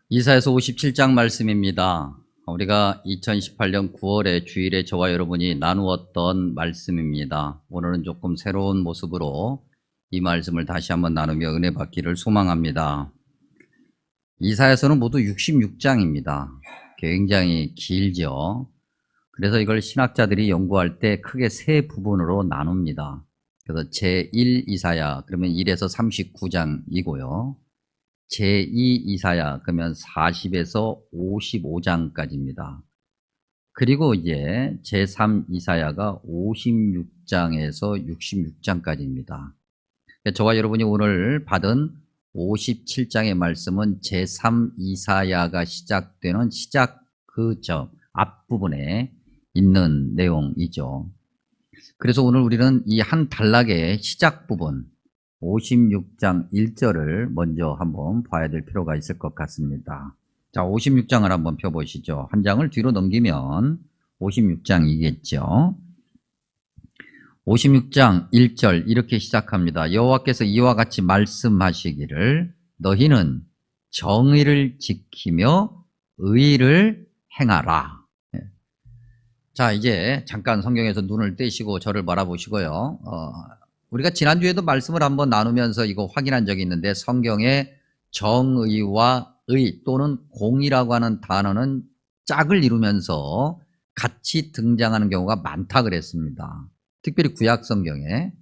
이사야서 57장 말씀입니다. 우리가 2018년 9월에 주일에 저와 여러분이 나누었던 말씀입니다. 오늘은 조금 새로운 모습으로 이 말씀을 다시 한번 나누며 은혜 받기를 소망합니다. 이사야서는 모두 66장입니다. 굉장히 길죠. 그래서 이걸 신학자들이 연구할 때 크게 세 부분으로 나눕니다. 그래서 제1 이사야, 그러면 1에서 39장이고요. 제2 이사야, 그러면 40에서 55장까지입니다. 그리고 이제 제3 이사야가 56장에서 66장까지입니다. 저와 여러분이 오늘 받은 57장의 말씀은 제3 이사야가 시작되는 앞부분에 있는 내용이죠. 그래서 오늘 우리는 이 한 단락의 시작 부분 56장 1절을 먼저 한번 봐야 될 필요가 있을 것 같습니다. 자, 56장을 한번 펴보시죠. 한 장을 뒤로 넘기면 56장이겠죠. 56장 1절 이렇게 시작합니다. 여호와께서 이와 같이 말씀하시기를 너희는 정의를 지키며 의를 행하라. 자, 이제 잠깐 성경에서 눈을 떼시고 저를 바라보시고요. 우리가 지난주에도 말씀을 한번 나누면서 이거 확인한 적이 있는데 성경에 정의와 의 또는 공이라고 하는 단어는 짝을 이루면서 같이 등장하는 경우가 많다 그랬습니다. 특별히 구약 성경에,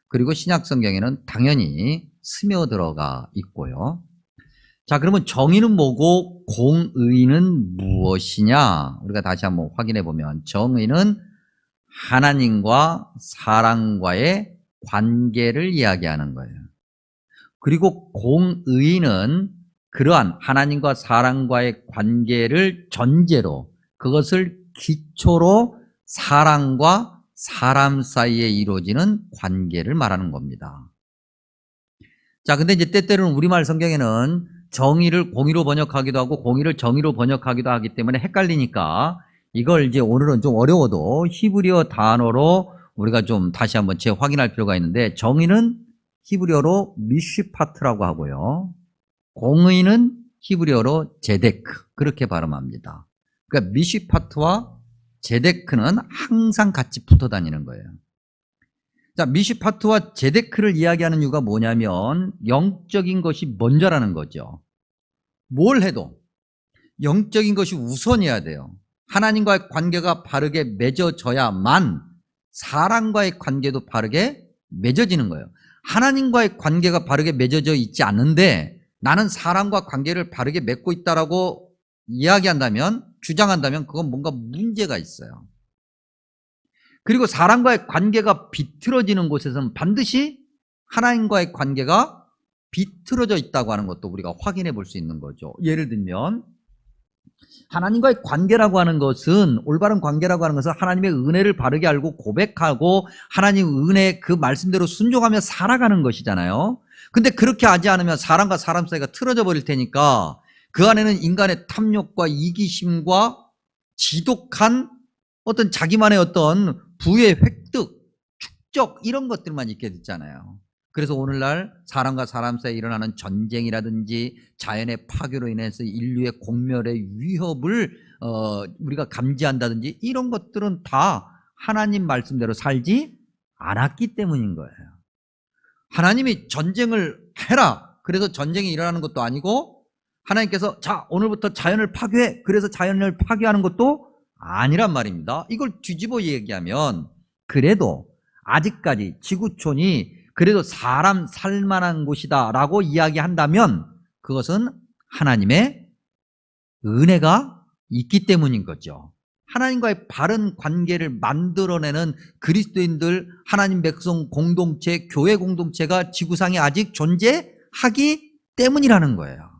그리고 신약 성경에는 당연히 스며들어가 있고요. 자, 그러면 정의는 뭐고 공의는 무엇이냐? 우리가 다시 한번 확인해 보면 정의는 하나님과 사람과의 관계를 이야기하는 거예요. 그리고 공의는 그러한 하나님과 사람과의 관계를 전제로, 그것을 기초로 사람과 사람 사이에 이루어지는 관계를 말하는 겁니다. 자, 근데 이제 때때로는 우리말 성경에는 정의를 공의로 번역하기도 하고 공의를 정의로 번역하기도 하기 때문에 헷갈리니까 이걸 이제 오늘은 좀 어려워도 히브리어 단어로 우리가 좀 다시 한번 재확인할 필요가 있는데, 정의는 히브리어로 미시파트라고 하고요. 공의는 히브리어로 제데크, 그렇게 발음합니다. 그러니까 미시파트와 제데크는 항상 같이 붙어 다니는 거예요. 자, 미시파트와 제데크를 이야기하는 이유가 뭐냐면 영적인 것이 먼저라는 거죠. 뭘 해도 영적인 것이 우선이어야 돼요. 하나님과의 관계가 바르게 맺어져야만 사람과의 관계도 바르게 맺어지는 거예요. 하나님과의 관계가 바르게 맺어져 있지 않는데 나는 사람과 관계를 바르게 맺고 있다라고 이야기한다면, 주장한다면 그건 뭔가 문제가 있어요. 그리고 사람과의 관계가 비틀어지는 곳에서는 반드시 하나님과의 관계가 비틀어져 있다고 하는 것도 우리가 확인해 볼 수 있는 거죠. 예를 들면 하나님과의 관계라고 하는 것은, 올바른 관계라고 하는 것은 하나님의 은혜를 바르게 알고 고백하고 하나님 은혜 그 말씀대로 순종하며 살아가는 것이잖아요. 근데 그렇게 하지 않으면 사람과 사람 사이가 틀어져 버릴 테니까 그 안에는 인간의 탐욕과 이기심과 지독한 어떤 자기만의 어떤 부의 획득, 축적 이런 것들만 있게 됐잖아요. 그래서 오늘날 사람과 사람 사이에 일어나는 전쟁이라든지 자연의 파괴로 인해서 인류의 공멸의 위협을 우리가 감지한다든지 이런 것들은 다 하나님 말씀대로 살지 않았기 때문인 거예요. 하나님이 전쟁을 해라, 그래서 전쟁이 일어나는 것도 아니고 하나님께서 자 오늘부터 자연을 파괴해, 그래서 자연을 파괴하는 것도 아니란 말입니다. 이걸 뒤집어 얘기하면 그래도 아직까지 지구촌이 그래도 사람 살만한 곳이다 라고 이야기한다면 그것은 하나님의 은혜가 있기 때문인 거죠. 하나님과의 바른 관계를 만들어내는 그리스도인들, 하나님 백성 공동체, 교회 공동체가 지구상에 아직 존재하기 때문이라는 거예요.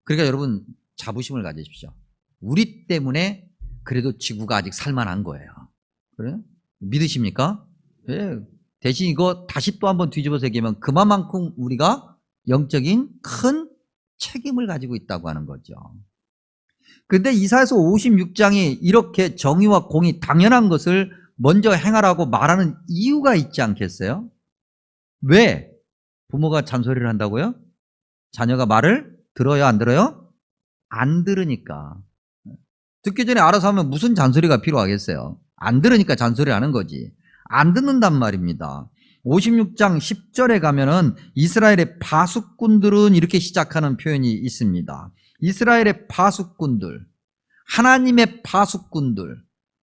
그러니까 여러분 자부심을 가지십시오. 우리 때문에 그래도 지구가 아직 살만한 거예요. 그래요? 믿으십니까? 예. 대신 이거 다시 또 한번 뒤집어서 얘기하면 그만큼 우리가 영적인 큰 책임을 가지고 있다고 하는 거죠. 그런데 이사야서 56장이 이렇게 정의와 공이 당연한 것을 먼저 행하라고 말하는 이유가 있지 않겠어요? 왜? 부모가 잔소리를 한다고요? 자녀가 말을 들어요, 안 들어요? 안 들으니까. 듣기 전에 알아서 하면 무슨 잔소리가 필요하겠어요? 안 들으니까 잔소리 하는 거지. 안 듣는단 말입니다. 56장 10절에 가면은 이스라엘의 파수꾼들은 이렇게 시작하는 표현이 있습니다. 이스라엘의 파수꾼들, 하나님의 파수꾼들.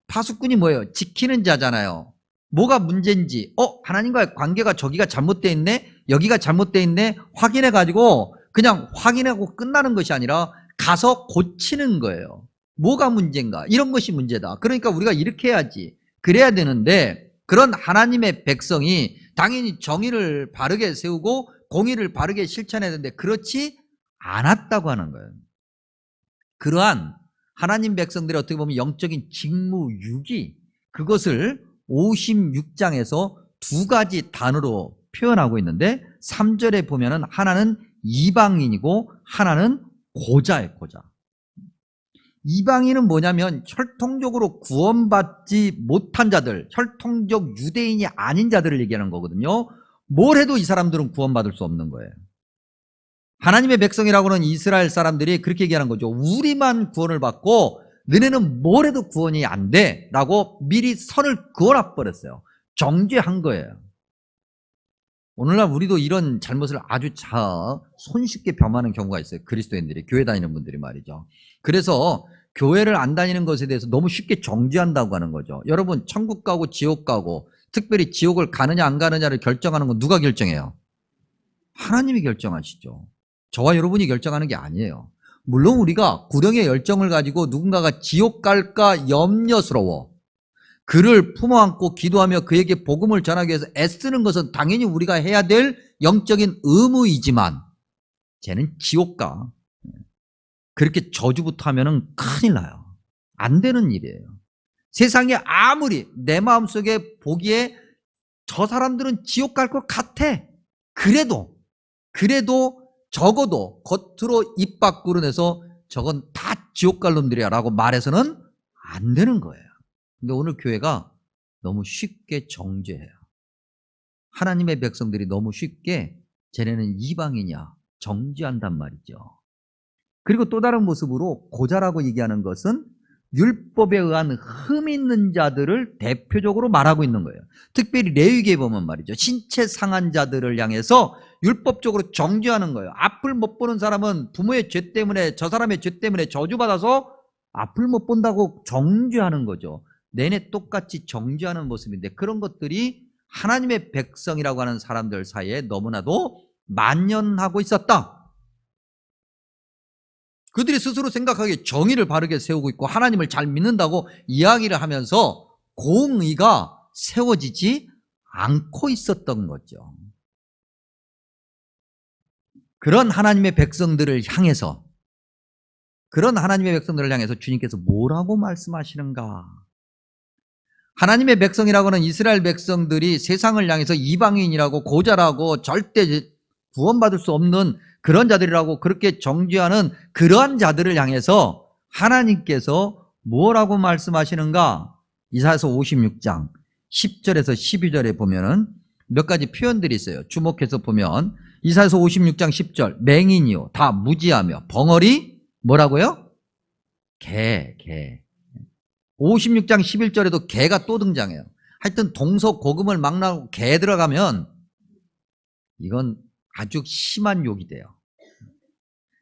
파수꾼이 뭐예요? 지키는 자잖아요. 뭐가 문제인지, 하나님과의 관계가 저기가 잘못되어 있네, 여기가 잘못되어 있네, 확인해 가지고 그냥 확인하고 끝나는 것이 아니라 가서 고치는 거예요. 뭐가 문제인가? 이런 것이 문제다. 그러니까 우리가 이렇게 해야지. 그래야 되는데, 그런 하나님의 백성이 당연히 정의를 바르게 세우고 공의를 바르게 실천해야 되는데 그렇지 않았다고 하는 거예요. 그러한 하나님 백성들이 어떻게 보면 영적인 직무유기, 그것을 56장에서 두 가지 단어로 표현하고 있는데 3절에 보면은 하나는 이방인이고 하나는 고자예요, 고자. 이방인은 뭐냐면 혈통적으로 구원받지 못한 자들, 혈통적 유대인이 아닌 자들을 얘기하는 거거든요. 뭘 해도 이 사람들은 구원받을 수 없는 거예요. 하나님의 백성이라고는 이스라엘 사람들이 그렇게 얘기하는 거죠. 우리만 구원을 받고 너네는 뭘 해도 구원이 안 돼 라고 미리 선을 그어놔버렸어요. 정죄한 거예요. 오늘날 우리도 이런 잘못을 아주 손쉽게 범하는 경우가 있어요. 그리스도인들이, 교회 다니는 분들이 말이죠. 그래서 교회를 안 다니는 것에 대해서 너무 쉽게 정죄한다고 하는 거죠. 여러분, 천국 가고 지옥 가고, 특별히 지옥을 가느냐 안 가느냐를 결정하는 건 누가 결정해요? 하나님이 결정하시죠. 저와 여러분이 결정하는 게 아니에요. 물론 우리가 구령의 열정을 가지고 누군가가 지옥 갈까 염려스러워 그를 품어안고 기도하며 그에게 복음을 전하기 위해서 애쓰는 것은 당연히 우리가 해야 될 영적인 의무이지만 쟤는 지옥 가. 그렇게 저주부터 하면은 큰일 나요. 안 되는 일이에요. 세상에 아무리 내 마음속에 보기에 저 사람들은 지옥 갈 것 같아. 그래도 적어도 겉으로 입 밖으로 내서 저건 다 지옥 갈 놈들이야 라고 말해서는 안 되는 거예요. 근데 오늘 교회가 너무 쉽게 정죄해요. 하나님의 백성들이 너무 쉽게 쟤네는 이방이냐 정죄한단 말이죠. 그리고 또 다른 모습으로 고자라고 얘기하는 것은 율법에 의한 흠 있는 자들을 대표적으로 말하고 있는 거예요. 특별히 레위기에 보면 말이죠. 신체 상한 자들을 향해서 율법적으로 정죄하는 거예요. 앞을 못 보는 사람은 부모의 죄 때문에, 저 사람의 죄 때문에 저주받아서 앞을 못 본다고 정죄하는 거죠. 내내 똑같이 정죄하는 모습인데 그런 것들이 하나님의 백성이라고 하는 사람들 사이에 너무나도 만연하고 있었다. 그들이 스스로 생각하기에 정의를 바르게 세우고 있고 하나님을 잘 믿는다고 이야기를 하면서 공의가 세워지지 않고 있었던 거죠. 그런 하나님의 백성들을 향해서 주님께서 뭐라고 말씀하시는가? 하나님의 백성이라고 하는 이스라엘 백성들이 세상을 향해서 이방인이라고 고자라고 절대 구원받을 수 없는 그런 자들이라고 그렇게 정죄하는 그러한 자들을 향해서 하나님께서 뭐라고 말씀하시는가? 이사야서 56장 10절에서 12절에 보면은 몇 가지 표현들이 있어요. 주목해서 보면 이사야서 56장 10절 맹인이요 다 무지하며 벙어리 뭐라고요? 개 56장 11절에도 개가 또 등장해요. 하여튼 동서고금을 막 나오고 개 들어가면 이건 아주 심한 욕이 돼요.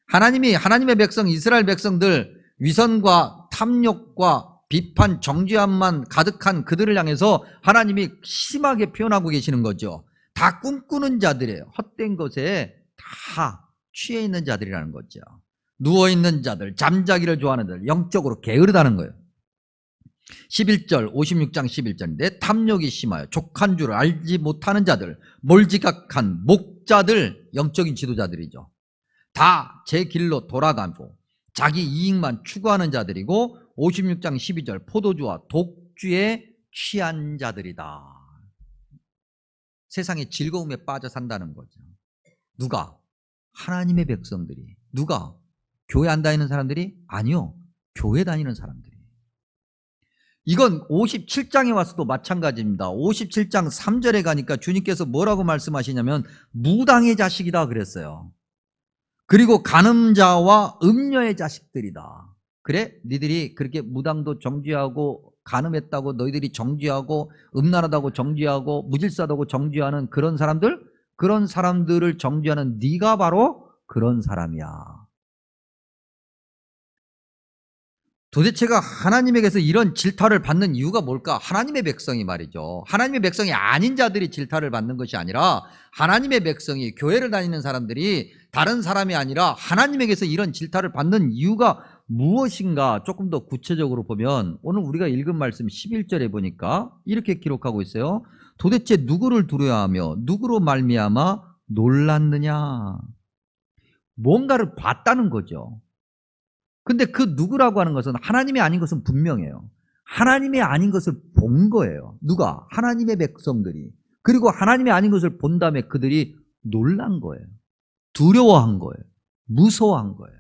하나님의 백성 이스라엘 백성들 위선과 탐욕과 비판 정죄함만 가득한 그들을 향해서 하나님이 심하게 표현하고 계시는 거죠. 다 꿈꾸는 자들이에요. 헛된 것에 다 취해 있는 자들이라는 거죠. 누워있는 자들, 잠자기를 좋아하는 자들, 영적으로 게으르다는 거예요. 11절 56장 11절인데 탐욕이 심하여 족한 줄을 알지 못하는 자들, 몰지각한 목자들, 영적인 지도자들이죠. 다 제 길로 돌아가고 자기 이익만 추구하는 자들이고 56장 12절 포도주와 독주에 취한 자들이다. 세상의 즐거움에 빠져 산다는 거죠. 누가? 하나님의 백성들이. 누가? 교회 안 다니는 사람들이? 아니요. 교회 다니는 사람들이. 이건 57장에 와서도 마찬가지입니다. 57장 3절에 가니까 주님께서 뭐라고 말씀하시냐면 무당의 자식이다 그랬어요. 그리고 간음자와 음녀의 자식들이다. 그래? 니들이 그렇게 무당도 정죄하고 간음했다고 너희들이 정죄하고 음란하다고 정죄하고 무질서하다고 정죄하는 그런 사람들? 그런 사람들을 정죄하는 네가 바로 그런 사람이야. 도대체가 하나님에게서 이런 질타를 받는 이유가 뭘까? 하나님의 백성이 말이죠. 하나님의 백성이 아닌 자들이 질타를 받는 것이 아니라 하나님의 백성이, 교회를 다니는 사람들이 다른 사람이 아니라 하나님에게서 이런 질타를 받는 이유가 무엇인가 조금 더 구체적으로 보면 오늘 우리가 읽은 말씀 11절에 보니까 이렇게 기록하고 있어요. 도대체 누구를 두려워하며 누구로 말미암아 놀랐느냐. 뭔가를 봤다는 거죠. 근데 그 누구라고 하는 것은 하나님이 아닌 것은 분명해요. 하나님이 아닌 것을 본 거예요. 누가? 하나님의 백성들이. 그리고 하나님이 아닌 것을 본 다음에 그들이 놀란 거예요. 두려워한 거예요. 무서워한 거예요.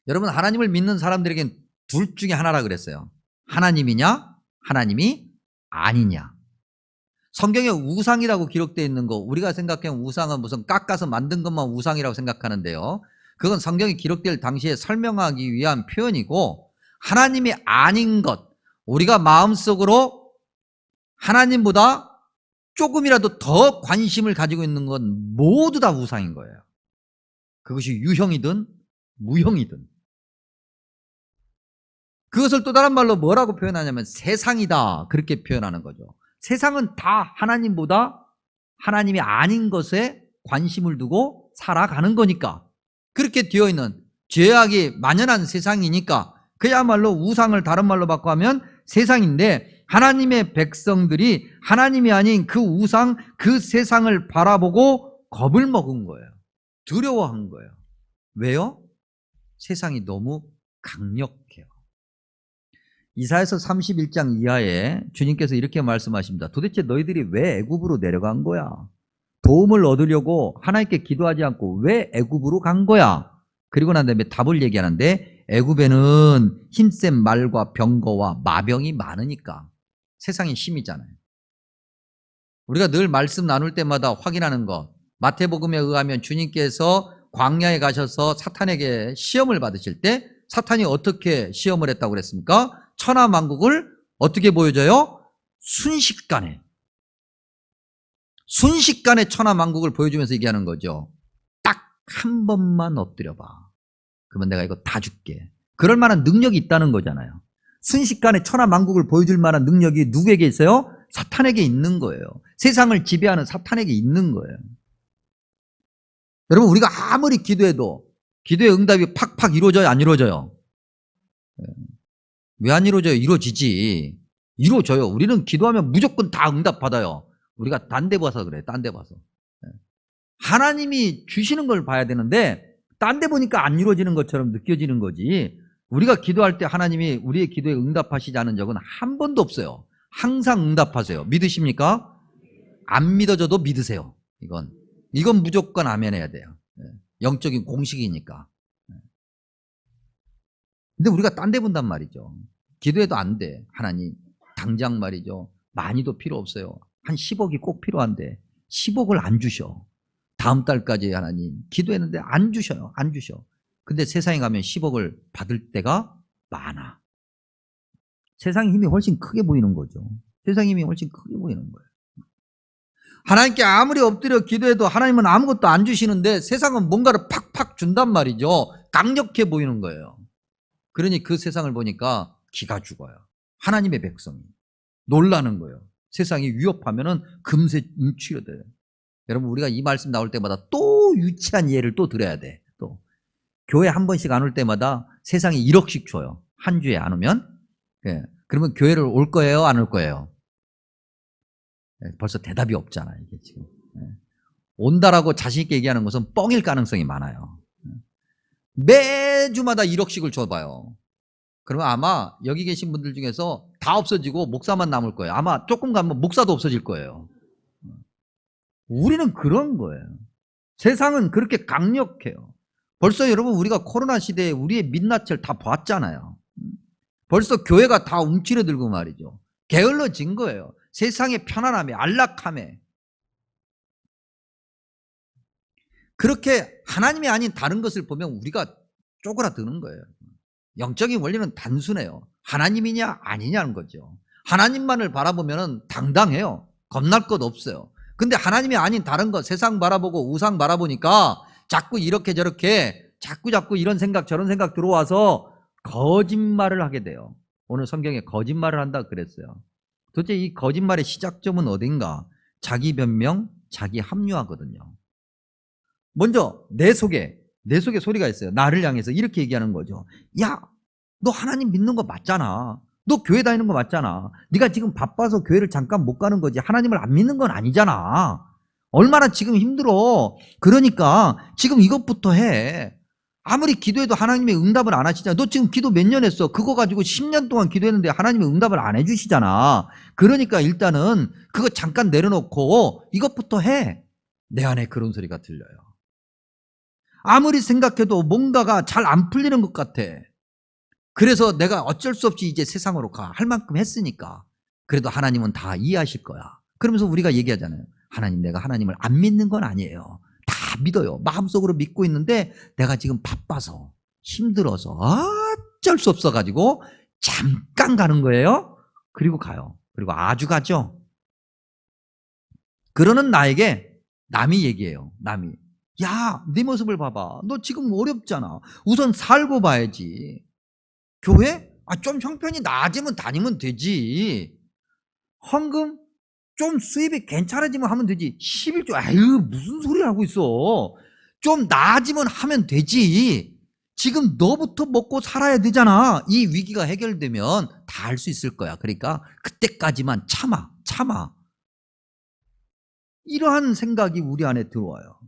여러분, 하나님을 믿는 사람들에겐 둘 중에 하나라 그랬어요. 하나님이냐? 하나님이 아니냐? 성경에 우상이라고 기록되어 있는 거, 우리가 생각하는 우상은 무슨 깎아서 만든 것만 우상이라고 생각하는데요. 그건 성경이 기록될 당시에 설명하기 위한 표현이고, 하나님이 아닌 것, 우리가 마음속으로 하나님보다 조금이라도 더 관심을 가지고 있는 건 모두 다 우상인 거예요. 그것이 유형이든 무형이든. 그것을 또 다른 말로 뭐라고 표현하냐면 세상이다, 그렇게 표현하는 거죠. 세상은 다 하나님보다 하나님이 아닌 것에 관심을 두고 살아가는 거니까, 그렇게 되어 있는 죄악이 만연한 세상이니까 그야말로 우상을 다른 말로 바꿔하면 세상인데, 하나님의 백성들이 하나님이 아닌 그 우상, 그 세상을 바라보고 겁을 먹은 거예요. 두려워한 거예요. 왜요? 세상이 너무 강력해요. 이사야서 31장 이하에 주님께서 이렇게 말씀하십니다. 도대체 너희들이 왜 애굽으로 내려간 거야? 도움을 얻으려고 하나님께 기도하지 않고 왜 애굽으로 간 거야? 그리고 난 다음에 답을 얘기하는데, 애굽에는 힘센 말과 병거와 마병이 많으니까. 세상이 힘이잖아요. 우리가 늘 말씀 나눌 때마다 확인하는 것, 마태복음에 의하면 주님께서 광야에 가셔서 사탄에게 시험을 받으실 때 사탄이 어떻게 시험을 했다고 그랬습니까? 천하만국을 어떻게 보여줘요? 순식간에 천하만국을 보여주면서 얘기하는 거죠. 딱 한 번만 엎드려봐. 그러면 내가 이거 다 줄게. 그럴 만한 능력이 있다는 거잖아요. 순식간에 천하만국을 보여줄 만한 능력이 누구에게 있어요? 사탄에게 있는 거예요. 세상을 지배하는 사탄에게 있는 거예요. 여러분, 우리가 아무리 기도해도 기도의 응답이 팍팍 이루어져요, 안 이루어져요? 왜 안 이루어져요? 이루어지지. 이루어져요. 우리는 기도하면 무조건 다 응답받아요. 우리가 딴 데 봐서 그래요. 딴 데 봐서. 하나님이 주시는 걸 봐야 되는데 딴 데 보니까 안 이루어지는 것처럼 느껴지는 거지. 우리가 기도할 때 하나님이 우리의 기도에 응답하시지 않은 적은 한 번도 없어요. 항상 응답하세요. 믿으십니까? 안 믿어져도 믿으세요. 이건 무조건 아멘 해야 돼요. 영적인 공식이니까. 근데 우리가 딴 데 본단 말이죠. 기도해도 안 돼. 하나님 당장 말이죠. 많이도 필요 없어요. 한 10억이 꼭 필요한데 10억을 안 주셔. 다음 달까지 하나님 기도했는데 안 주셔요. 안 주셔. 근데 세상에 가면 10억을 받을 때가 많아. 세상의 힘이 훨씬 크게 보이는 거죠. 세상의 힘이 훨씬 크게 보이는 거예요. 하나님께 아무리 엎드려 기도해도 하나님은 아무것도 안 주시는데 세상은 뭔가를 팍팍 준단 말이죠. 강력해 보이는 거예요. 그러니 그 세상을 보니까 기가 죽어요. 하나님의 백성이 놀라는 거예요. 세상이 위협하면은 금세 움츠려져요. 여러분, 우리가 이 말씀 나올 때마다 또 유치한 예를 또 들어야 돼. 또 교회 한 번씩 안 올 때마다 세상이 1억씩 줘요. 한 주에 안 오면. 그러면 교회를 올 거예요, 안 올 거예요? 벌써 대답이 없잖아요. 이게 지금 온다라고 자신 있게 얘기하는 것은 뻥일 가능성이 많아요. 매주마다 1억씩을 줘봐요. 그러면 아마 여기 계신 분들 중에서 다 없어지고 목사만 남을 거예요. 아마 조금 가면 목사도 없어질 거예요. 우리는 그런 거예요. 세상은 그렇게 강력해요. 벌써 여러분, 우리가 코로나 시대에 우리의 민낯을 다 봤잖아요. 벌써 교회가 다 움츠려들고 말이죠. 게을러진 거예요. 세상의 편안함에, 안락함에. 그렇게 하나님이 아닌 다른 것을 보면 우리가 쪼그라드는 거예요. 영적인 원리는 단순해요. 하나님이냐 아니냐는 거죠. 하나님만을 바라보면 당당해요. 겁날 것 없어요. 근데 하나님이 아닌 다른 것, 세상 바라보고 우상 바라보니까 자꾸 이렇게 저렇게 자꾸 이런 생각 저런 생각 들어와서 거짓말을 하게 돼요. 오늘 성경에 거짓말을 한다 그랬어요. 도대체 이 거짓말의 시작점은 어딘가? 자기 변명, 자기 합리화거든요. 먼저 내 속에 소리가 있어요. 나를 향해서 이렇게 얘기하는 거죠. 야, 너 하나님 믿는 거 맞잖아. 너 교회 다니는 거 맞잖아. 네가 지금 바빠서 교회를 잠깐 못 가는 거지 하나님을 안 믿는 건 아니잖아. 얼마나 지금 힘들어. 그러니까 지금 이것부터 해. 아무리 기도해도 하나님의 응답을 안 하시잖아. 너 지금 기도 몇 년 했어? 그거 가지고 10년 동안 기도했는데 하나님의 응답을 안 해주시잖아. 그러니까 일단은 그거 잠깐 내려놓고 이것부터 해. 내 안에 그런 소리가 들려요. 아무리 생각해도 뭔가가 잘 안 풀리는 것 같아. 그래서 내가 어쩔 수 없이 이제 세상으로 가. 할 만큼 했으니까. 그래도 하나님은 다 이해하실 거야. 그러면서 우리가 얘기하잖아요. 하나님, 내가 하나님을 안 믿는 건 아니에요. 다 믿어요. 마음속으로 믿고 있는데 내가 지금 바빠서 힘들어서 어쩔 수 없어가지고 잠깐 가는 거예요. 그리고 가요. 그리고 아주 가죠. 그러는 나에게 남이 얘기해요. 남이. 야, 네 모습을 봐봐. 너 지금 어렵잖아. 우선 살고 봐야지. 교회? 좀 형편이 나아지면 다니면 되지. 헌금? 좀 수입이 괜찮아지면 하면 되지. 11조, 아유, 무슨 소리 하고 있어. 좀 나아지면 하면 되지. 지금 너부터 먹고 살아야 되잖아. 이 위기가 해결되면 다 할 수 있을 거야. 그러니까 그때까지만 참아. 이러한 생각이 우리 안에 들어와요.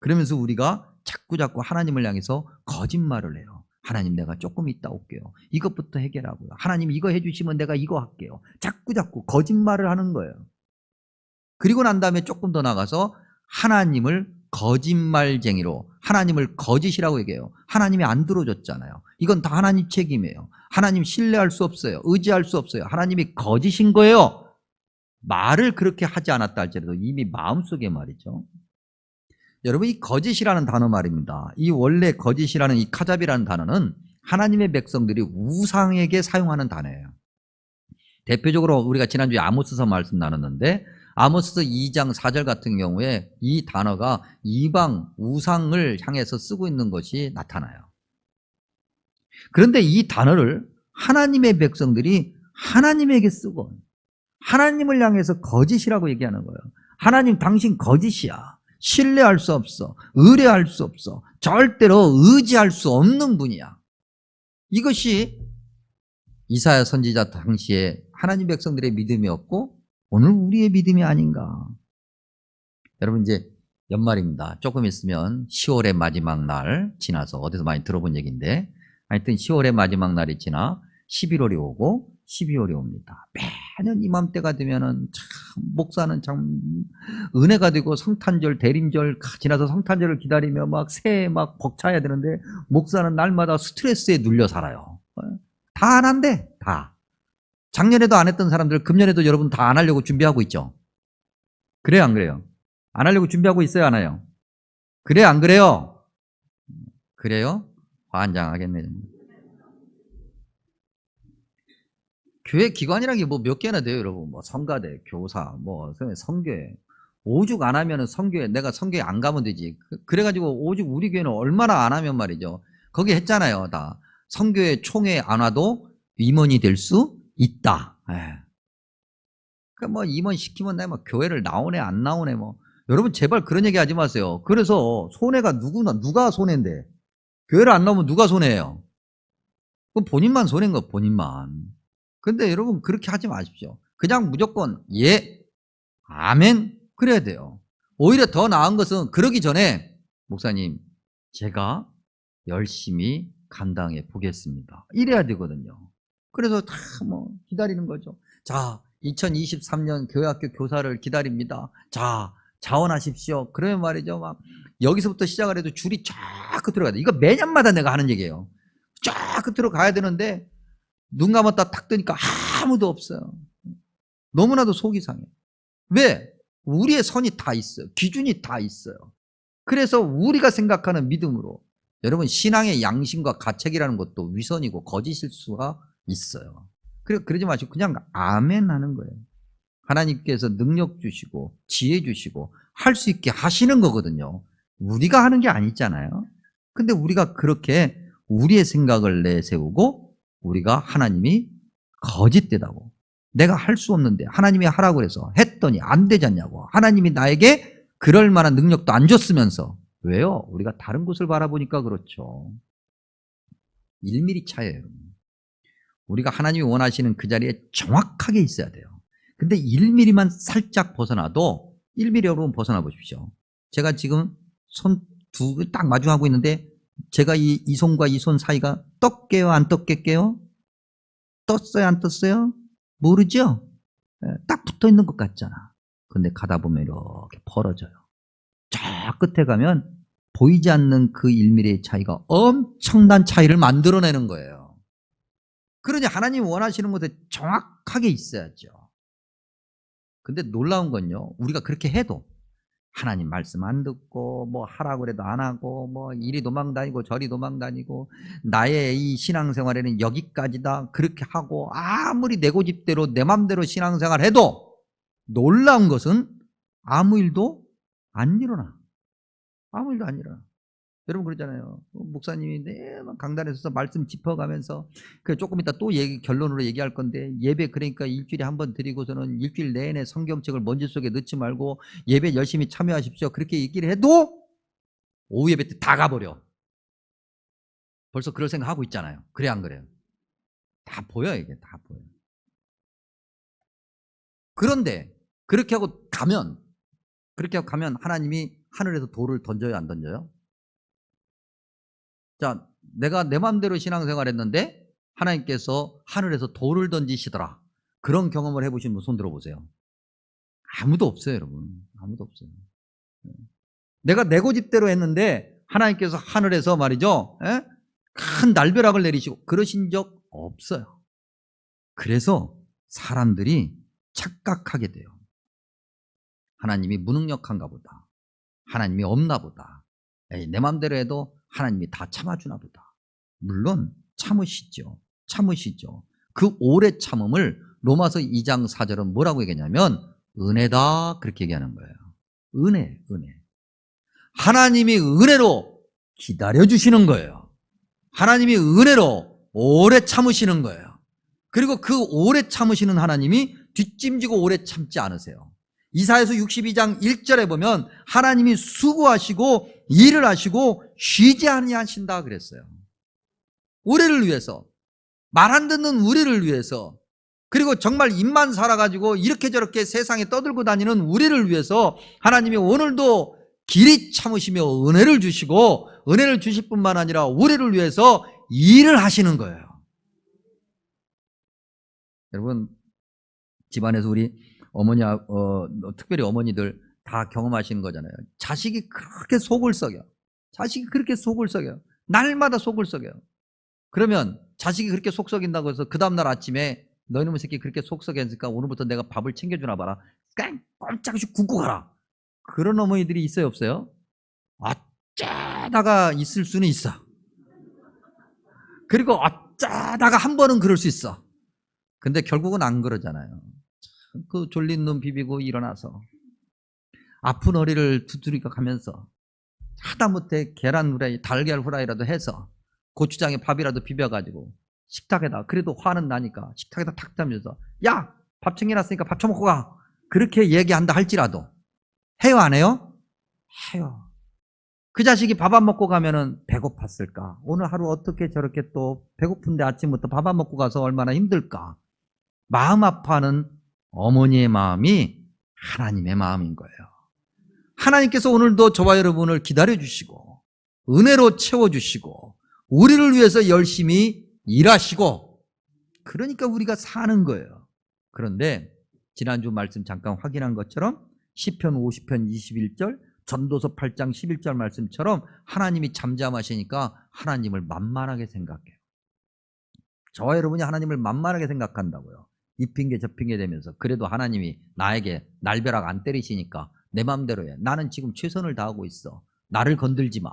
그러면서 우리가 자꾸 하나님을 향해서 거짓말을 해요. 하나님, 내가 조금 있다 올게요. 이것부터 해결하고요. 하나님, 이거 해주시면 내가 이거 할게요. 자꾸 거짓말을 하는 거예요. 그리고 난 다음에 조금 더 나가서 하나님을 거짓말쟁이로, 하나님을 거짓이라고 얘기해요. 하나님이 안 들어줬잖아요. 이건 다 하나님 책임이에요. 하나님 신뢰할 수 없어요. 의지할 수 없어요. 하나님이 거짓인 거예요. 말을 그렇게 하지 않았다 할지라도 이미 마음속에 말이죠. 여러분, 이 거짓이라는 단어 말입니다. 이 원래 거짓이라는 이 카잡이라는 단어는 하나님의 백성들이 우상에게 사용하는 단어예요. 대표적으로 우리가 지난주에 아모스서 말씀 나눴는데 아모스 2장 4절 같은 경우에 이 단어가 이방 우상을 향해서 쓰고 있는 것이 나타나요. 그런데 이 단어를 하나님의 백성들이 하나님에게 쓰고 하나님을 향해서 거짓이라고 얘기하는 거예요. 하나님, 당신 거짓이야. 신뢰할 수 없어. 의뢰할 수 없어. 절대로 의지할 수 없는 분이야. 이것이 이사야 선지자 당시에 하나님 백성들의 믿음이었고 오늘 우리의 믿음이 아닌가. 여러분, 이제 연말입니다. 조금 있으면 10월의 마지막 날 지나서 어디서 많이 들어본 얘기인데 하여튼 10월의 마지막 날이 지나 11월이 오고 12월이 옵니다. 매년 이맘때가 되면은 참 목사는 참 은혜가 되고 성탄절, 대림절 지나서 성탄절을 기다리며 막 새해 막 벅차야 되는데 목사는 날마다 스트레스에 눌려 살아요. 다 안 한대. 다. 작년에도 안 했던 사람들 금년에도 여러분 다 안 하려고 준비하고 있죠. 그래요, 안 그래요? 안 하려고 준비하고 있어요, 안 해요? 그래요, 안 그래요? 그래요? 환장하겠네. 교회 기관이라는 게 뭐 몇 개나 돼요, 여러분. 뭐 성가대, 교사, 뭐 성교회. 오죽 안 하면은 성교회, 내가 성교회 안 가면 되지. 그래가지고 오죽 우리 교회는 얼마나 안 하면 말이죠. 거기 했잖아요, 다. 성교회 총회 안 와도 임원이 될 수 있다. 그 뭐 임원 시키면 내가 뭐 교회를 나오네 안 나오네 뭐. 여러분 제발 그런 얘기 하지 마세요. 그래서 손해가 누가 손해인데? 교회를 안 나오면 누가 손해예요? 그건 본인만 손해인 거, 본인만. 근데 여러분 그렇게 하지 마십시오. 그냥 무조건 예, 아멘 그래야 돼요. 오히려 더 나은 것은 그러기 전에 목사님 제가 열심히 감당해 보겠습니다. 이래야 되거든요. 그래서 다 뭐 기다리는 거죠. 자, 2023년 교회학교 교사를 기다립니다. 자, 자원하십시오. 그러면 말이죠. 막 여기서부터 시작을 해도 줄이 쫙 끝으로 가야 돼. 이거 매년마다 내가 하는 얘기예요. 쫙 끝으로 가야 되는데 눈 감았다 탁 뜨니까 아무도 없어요. 너무나도 속이 상해. 왜? 우리의 선이 다 있어요. 기준이 다 있어요. 그래서 우리가 생각하는 믿음으로, 여러분 신앙의 양심과 가책이라는 것도 위선이고 거짓일 수가 있어요. 그러지 마시고 그냥 아멘 하는 거예요. 하나님께서 능력 주시고 지혜 주시고 할 수 있게 하시는 거거든요. 우리가 하는 게 아니잖아요. 근데 우리가 그렇게 우리의 생각을 내세우고 우리가 하나님이 거짓되다고, 내가 할 수 없는데 하나님이 하라고 해서 했더니 안 되지 않냐고, 하나님이 나에게 그럴 만한 능력도 안 줬으면서. 왜요? 우리가 다른 곳을 바라보니까 그렇죠. 1mm 차이예요. 우리가 하나님이 원하시는 그 자리에 정확하게 있어야 돼요. 근데 1mm만 살짝 벗어나도, 1mm 여러분 벗어나 보십시오. 제가 지금 손 두 개 딱 마주하고 있는데 제가 이 손과 이 손 사이가 떴게요, 안 떴겠게요? 떴어요, 안 떴어요? 모르죠? 딱 붙어 있는 것 같잖아. 근데 가다 보면 이렇게 벌어져요. 저 끝에 가면 보이지 않는 그 1mm의 차이가 엄청난 차이를 만들어내는 거예요. 그러니 하나님이 원하시는 곳에 정확하게 있어야죠. 근데 놀라운 건요, 우리가 그렇게 해도 하나님 말씀 안 듣고 뭐 하라고 그래도 안 하고 뭐 이리 도망다니고 저리 도망다니고 나의 이 신앙생활에는 여기까지다 그렇게 하고 아무리 내 고집대로 내 맘대로 신앙생활 해도 놀라운 것은 아무 일도 안 일어나. 아무 일도 안 일어나. 여러분 그러잖아요. 목사님이 매번 강단에 서서 말씀 짚어가면서 조금 이따 또 결론으로 얘기할 건데, 예배 그러니까 일주일에 한 번 드리고서는 일주일 내내 성경책을 먼지 속에 넣지 말고 예배 열심히 참여하십시오, 그렇게 얘기를 해도 오후 예배 때 다 가버려. 벌써 그럴 생각하고 있잖아요. 그래 안 그래요? 다 보여, 이게 다 보여. 그런데 그렇게 하고 가면 하나님이 하늘에서 돌을 던져요, 안 던져요? 자, 내가 내 마음대로 신앙생활 했는데 하나님께서 하늘에서 돌을 던지시더라. 그런 경험을 해보신 분 손 들어보세요. 아무도 없어요, 여러분. 아무도 없어요. 내가 내 고집대로 했는데 하나님께서 하늘에서 말이죠, 큰 날벼락을 내리시고 그러신 적 없어요. 그래서 사람들이 착각하게 돼요. 하나님이 무능력한가 보다, 하나님이 없나 보다, 내 마음대로 해도 하나님이 다 참아주나 보다. 물론 참으시죠. 그 오래 참음을 로마서 2장 4절은 뭐라고 얘기하냐면 은혜다, 그렇게 얘기하는 거예요. 은혜. 하나님이 은혜로 기다려주시는 거예요. 하나님이 은혜로 오래 참으시는 거예요. 그리고 그 오래 참으시는 하나님이 뒷짐지고 오래 참지 않으세요. 이사야서 62장 1절에 보면 하나님이 수고하시고 일을 하시고 쉬지 아니하신다 그랬어요. 우리를 위해서, 말 안 듣는 우리를 위해서, 그리고 정말 입만 살아가지고 이렇게 저렇게 세상에 떠들고 다니는 우리를 위해서 하나님이 오늘도 길이 참으시며 은혜를 주시고, 은혜를 주실 뿐만 아니라 우리를 위해서 일을 하시는 거예요. 여러분 집안에서 우리 어머니, 특별히 어머니들 다 경험하시는 거잖아요. 자식이 그렇게 속을 썩여. 날마다 속을 썩여요. 그러면 자식이 그렇게 속 썩인다고 해서 그 다음날 아침에 너희놈의 새끼 그렇게 속 썩였으니까 오늘부터 내가 밥을 챙겨주나 봐라, 꼼짝없이 굶고 가라. 그런 어머니들이 있어요, 없어요? 어쩌다가 있을 수는 있어. 그리고 어쩌다가 한 번은 그럴 수 있어. 근데 결국은 안 그러잖아요. 그 졸린 눈 비비고 일어나서 아픈 허리를 두드리고 가면서 하다못해 계란 후라이, 달걀 후라이라도 해서 고추장에 밥이라도 비벼가지고 식탁에다, 그래도 화는 나니까 식탁에다 탁 잡면서 야, 밥 챙겨놨으니까 밥 처먹고 가, 그렇게 얘기한다 할지라도 해요, 안 해요? 해요. 그 자식이 밥 안 먹고 가면은 배고팠을까? 오늘 하루 어떻게 저렇게 또 배고픈데 아침부터 밥 안 먹고 가서 얼마나 힘들까? 마음 아파하는 어머니의 마음이 하나님의 마음인 거예요. 하나님께서 오늘도 저와 여러분을 기다려주시고 은혜로 채워주시고 우리를 위해서 열심히 일하시고, 그러니까 우리가 사는 거예요. 그런데 지난주 말씀 잠깐 확인한 것처럼 시편 50편 21절, 전도서 8장 11절 말씀처럼 하나님이 잠잠하시니까 하나님을 만만하게 생각해요. 저와 여러분이 하나님을 만만하게 생각한다고요. 이 핑계 저 핑계 대면서 그래도 하나님이 나에게 날벼락 안 때리시니까 내 마음대로 해. 나는 지금 최선을 다하고 있어. 나를 건들지 마.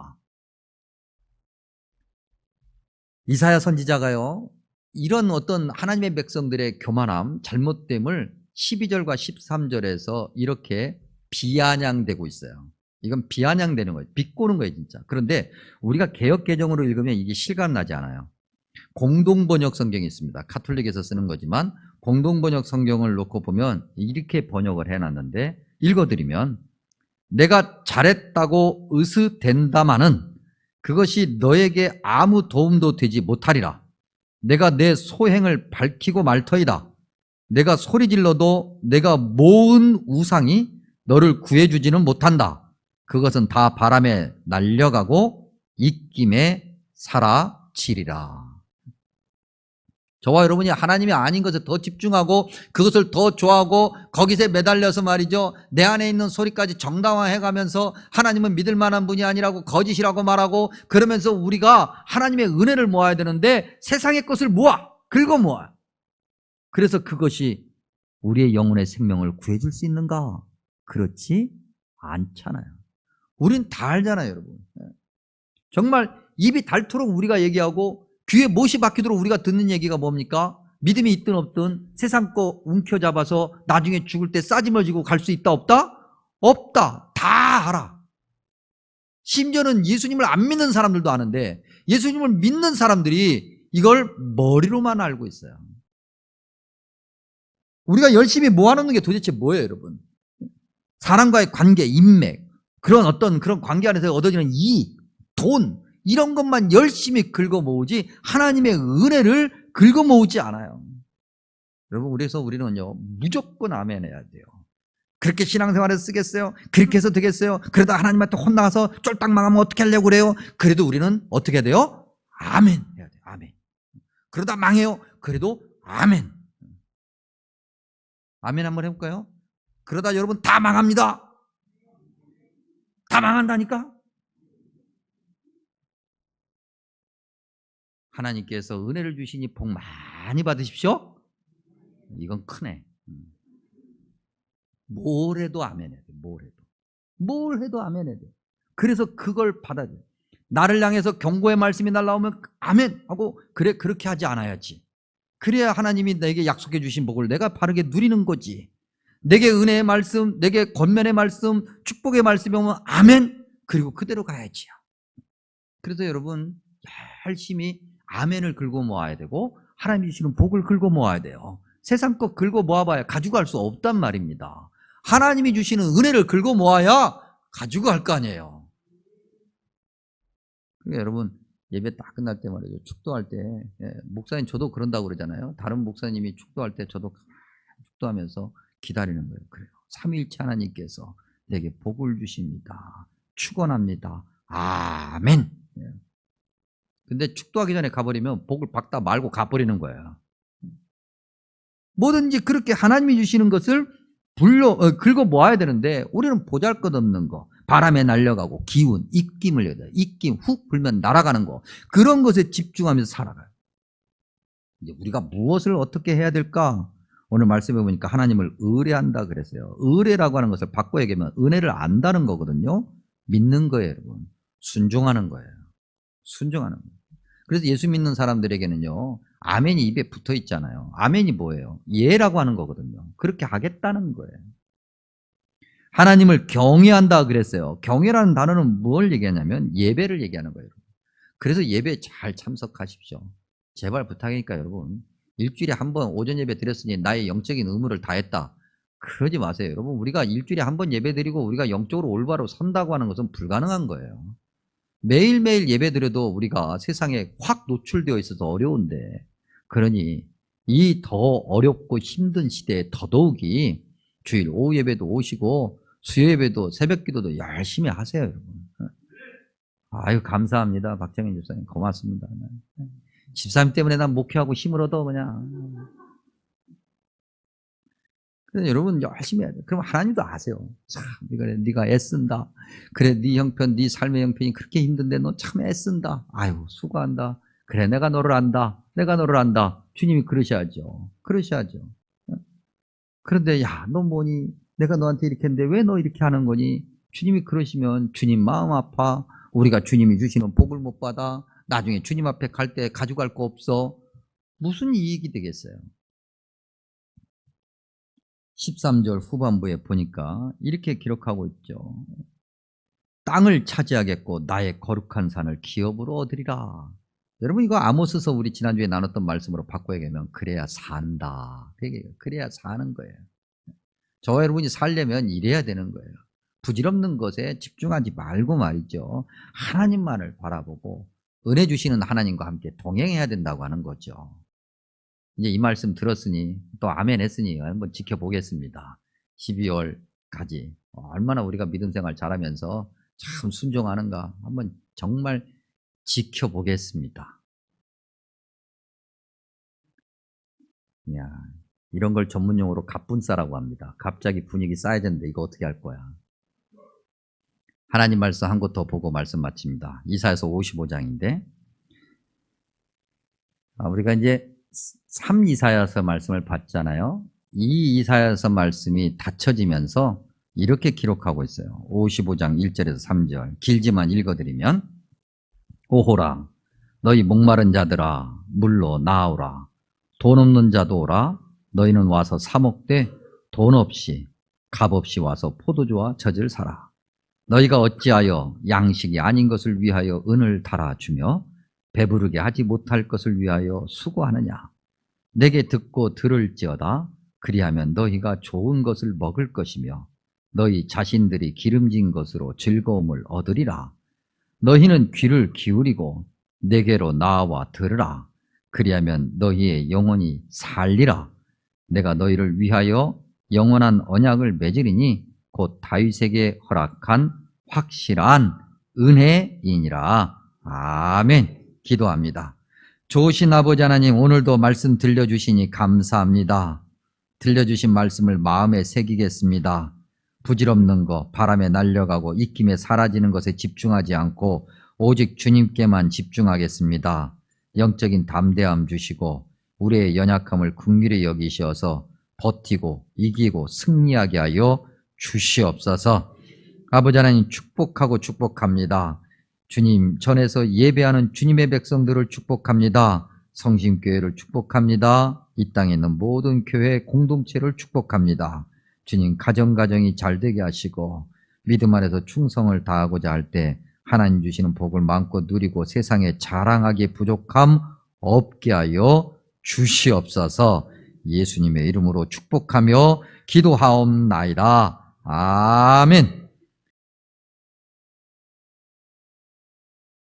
이사야 선지자가요, 이런 어떤 하나님의 백성들의 교만함, 잘못됨을 12절과 13절에서 이렇게 비아냥대고 있어요. 이건 비아냥대는 거예요. 비꼬는 거예요, 진짜. 그런데 우리가 개역개정으로 읽으면 이게 실감 나지 않아요. 공동번역 성경이 있습니다. 카톨릭에서 쓰는 거지만 공동번역 성경을 놓고 보면 이렇게 번역을 해놨는데, 읽어드리면, 내가 잘했다고 의스댄다마는 그것이 너에게 아무 도움도 되지 못하리라. 내가 내 소행을 밝히고 말터이다. 내가 소리질러도 내가 모은 우상이 너를 구해주지는 못한다. 그것은 다 바람에 날려가고 입김에 사라지리라. 저와 여러분이 하나님이 아닌 것에 더 집중하고 그것을 더 좋아하고 거기서 매달려서 말이죠, 내 안에 있는 소리까지 정당화해가면서 하나님은 믿을 만한 분이 아니라고 거짓이라고 말하고, 그러면서 우리가 하나님의 은혜를 모아야 되는데 세상의 것을 긁어 모아. 그래서 그것이 우리의 영혼의 생명을 구해줄 수 있는가? 그렇지 않잖아요. 우린 다 알잖아요, 여러분. 정말 입이 닳도록 우리가 얘기하고 귀에 못이 박히도록 우리가 듣는 얘기가 뭡니까? 믿음이 있든 없든 세상 거 움켜잡아서 나중에 죽을 때 싸지머지고 갈 수 있다 없다? 없다. 다 알아. 심지어는 예수님을 안 믿는 사람들도 아는데 예수님을 믿는 사람들이 이걸 머리로만 알고 있어요. 우리가 열심히 모아놓는 게 도대체 뭐예요, 여러분? 사람과의 관계, 인맥, 그런 관계 안에서 얻어지는 이익, 돈, 이런 것만 열심히 긁어 모으지 하나님의 은혜를 긁어 모으지 않아요. 여러분, 그래서 우리는요, 무조건 아멘 해야 돼요. 그렇게 신앙생활에서 쓰겠어요? 그렇게 해서 되겠어요? 그러다 하나님한테 혼나가서 쫄딱 망하면 어떻게 하려고 그래요? 그래도 우리는 어떻게 해야 돼요? 아멘 해야 돼요. 아멘. 그러다 망해요? 그래도 아멘. 아멘 한번 해볼까요? 그러다 여러분 다 망합니다. 다 망한다니까? 하나님께서 은혜를 주시니 복 많이 받으십시오. 이건 크네. 뭘 해도 아멘 해야 돼. 뭘 해도 아멘 해야 돼. 그래서 그걸 받아야 돼. 나를 향해서 경고의 말씀이 날라오면 아멘 하고, 그래, 그렇게 하지 않아야지. 그래야 하나님이 내게 약속해 주신 복을 내가 바르게 누리는 거지. 내게 은혜의 말씀, 내게 권면의 말씀, 축복의 말씀이 오면 아멘, 그리고 그대로 가야지요. 그래서 여러분, 열심히 아멘을 긁어 모아야 되고 하나님이 주시는 복을 긁어 모아야 돼요. 세상 거 긁어 모아봐야 가지고 갈 수 없단 말입니다. 하나님이 주시는 은혜를 긁어 모아야 가지고 갈 거 아니에요. 그러니까 여러분, 예배 딱 끝날 때 말이죠, 축도할 때, 목사님 저도 그런다고 그러잖아요. 다른 목사님이 축도할 때 저도 축도하면서 기다리는 거예요. 그래요. 삼위일체 하나님께서 내게 복을 주십니다. 축원합니다. 아멘. 근데 축도하기 전에 가버리면 복을 받다 말고 가버리는 거예요. 뭐든지 그렇게 하나님이 주시는 것을 긁어 모아야 되는데 우리는 보잘것없는 거, 바람에 날려가고 기운, 입김을 여다, 입김 훅 불면 날아가는 거, 그런 것에 집중하면서 살아가요. 이제 우리가 무엇을 어떻게 해야 될까? 오늘 말씀해 보니까 하나님을 의뢰한다 그랬어요. 의뢰라고 하는 것을 바꿔 얘기하면 은혜를 안다는 거거든요. 믿는 거예요, 여러분. 순종하는 거예요. 순종하는 거예요. 그래서 예수 믿는 사람들에게는요, 아멘이 입에 붙어 있잖아요. 아멘이 뭐예요? 예라고 하는 거거든요. 그렇게 하겠다는 거예요. 하나님을 경외한다 그랬어요. 경외라는 단어는 뭘 얘기하냐면 예배를 얘기하는 거예요. 그래서 예배에 잘 참석하십시오. 제발 부탁이니까 여러분, 일주일에 한 번 오전 예배 드렸으니 나의 영적인 의무를 다했다, 그러지 마세요. 여러분, 우리가 일주일에 한 번 예배 드리고 우리가 영적으로 올바로 산다고 하는 것은 불가능한 거예요. 매일매일 예배 드려도 우리가 세상에 확 노출되어 있어서 어려운데, 그러니 이 더 어렵고 힘든 시대에 더더욱이 주일 오후 예배도 오시고 수요 예배도 새벽 기도도 열심히 하세요, 여러분. 아유, 감사합니다. 박정인 집사님 고맙습니다. 집사님 때문에 난 목회하고 힘을 얻어 그냥. 그래서 여러분 열심히 해야 돼요. 그럼 하나님도 아세요. 참, 네가 애쓴다. 그래, 네 형편, 네 삶의 형편이 그렇게 힘든데 너 참 애쓴다. 아유, 수고한다. 그래, 내가 너를 안다. 내가 너를 안다. 주님이 그러셔야죠. 그런데 야, 너 뭐니? 내가 너한테 이렇게 했는데 왜 너 이렇게 하는 거니? 주님이 그러시면 주님 마음 아파. 우리가 주님이 주시는 복을 못 받아. 나중에 주님 앞에 갈 때 가져갈 거 없어. 무슨 이익이 되겠어요? 13절 후반부에 보니까 이렇게 기록하고 있죠. 땅을 차지하겠고 나의 거룩한 산을 기업으로 얻으리라. 여러분 이거 아모스서 우리 지난주에 나눴던 말씀으로 바꿔야겠면 그래야 산다. 그래야 사는 거예요. 저와 여러분이 살려면 이래야 되는 거예요. 부질없는 것에 집중하지 말고 말이죠. 하나님만을 바라보고 은혜 주시는 하나님과 함께 동행해야 된다고 하는 거죠. 이제 이 말씀 들었으니 또 아멘 했으니 한번 지켜보겠습니다. 12월까지 얼마나 우리가 믿음 생활 잘하면서 참 순종하는가 한번 정말 지켜보겠습니다. 야, 이런 걸 전문용어로 갑분싸라고 합니다. 갑자기 분위기 쌓여졌는데 이거 어떻게 할 거야? 하나님 말씀 한 곳 더 보고 말씀 마칩니다. 이사야서 55장인데 우리가 이제 3이사야서 말씀을 봤잖아요. 이 이사야서 말씀이 닫혀지면서 이렇게 기록하고 있어요. 55장 1절에서 3절 길지만 읽어드리면 오호라 너희 목마른 자들아 물로 나오라 돈 없는 자도 오라 너희는 와서 사 먹되 돈 없이 값 없이 와서 포도주와 젖을 사라. 너희가 어찌하여 양식이 아닌 것을 위하여 은을 달아주며 배부르게 하지 못할 것을 위하여 수고하느냐. 내게 듣고 들을지어다. 그리하면 너희가 좋은 것을 먹을 것이며 너희 자신들이 기름진 것으로 즐거움을 얻으리라. 너희는 귀를 기울이고 내게로 나와 들으라. 그리하면 너희의 영혼이 살리라. 내가 너희를 위하여 영원한 언약을 맺으리니 곧 다윗에게 허락한 확실한 은혜이니라. 아멘. 기도합니다. 좋으신 아버지 하나님, 오늘도 말씀 들려주시니 감사합니다. 들려주신 말씀을 마음에 새기겠습니다. 부질없는 것, 바람에 날려가고 입김에 사라지는 것에 집중하지 않고 오직 주님께만 집중하겠습니다. 영적인 담대함 주시고 우리의 연약함을 긍휼히 여기셔서 버티고 이기고 승리하게 하여 주시옵소서. 아버지 하나님 축복하고 축복합니다. 주님 전에서 예배하는 주님의 백성들을 축복합니다. 성심교회를 축복합니다. 이 땅에 있는 모든 교회 공동체를 축복합니다. 주님 가정이 잘되게 하시고 믿음 안에서 충성을 다하고자 할 때 하나님 주시는 복을 마음껏 누리고 세상에 자랑하기 부족함 없게 하여 주시옵소서. 예수님의 이름으로 축복하며 기도하옵나이다. 아멘.